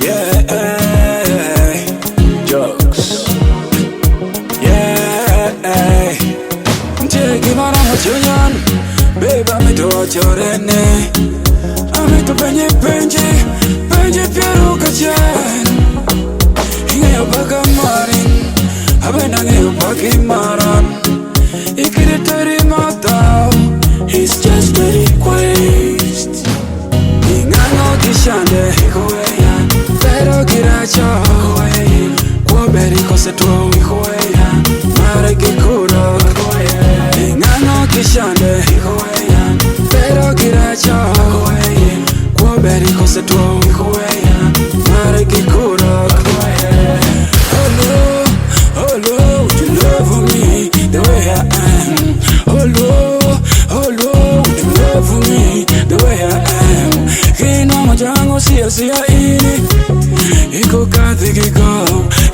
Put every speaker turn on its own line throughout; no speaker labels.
Yeah, jokes. Yeah, take my Julian, baby, I'm to watch your name. I'm to penji, Piero Kajan. Hinga baga marin, Abenang Paki Maran. Ikitari Mata, he's just a request. Hinga no Kishande, Hikoya, Pero Giracha, Quaberi Cosetro, Hikoya, Maraki Kuro, Hinga no Kishande, Hikoya, Pero Giracha, Quaberi Cosetro, Hikoya, Maraki Kuro. Hello, you love me the way I am. Hello, you love me the way I am. Kino majango siya ini. Iko kathi kiko.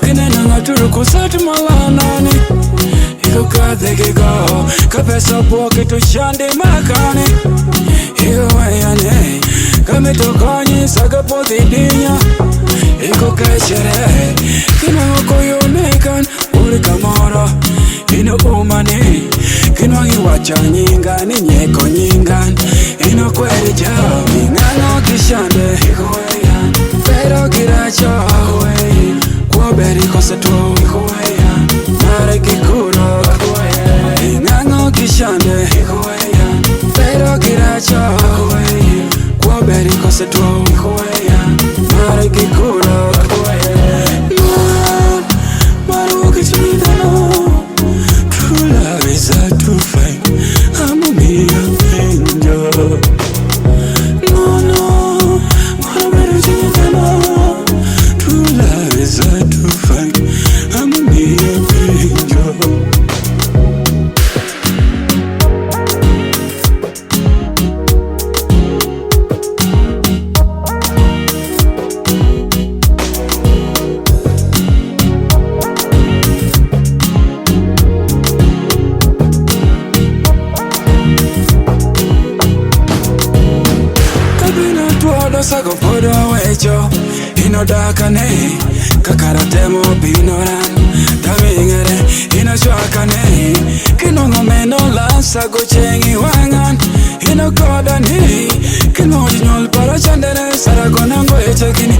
Kinena ngaturu kusati malanani. Iko kathi kiko. Kapesa poke tushande makani. Iko wayane. Kametokonyi sagapothi dinya. Iko kashere. Kino koyonekan. Uri kamoro. Ino umani. Kino iwacha nyingan. Nyeko nyingan. Ino kweri jao. Ingano kishande. Pero giracho. Kwaberi kosetro. Mare kikuro. Ingano kishande. Pero giracho. Kwaberi kosetro. Mare kikuro. True love is hard to find. I'm a mere angel. No, what better than know? True love is hard to find. I'm a mere angel. Sago podo wecho ino dakane kakaratemo binoran tamingere ino chwakane kinongo meno la sago chengi wangan ino kodani kino nyol para chandere saragona ngoe chekini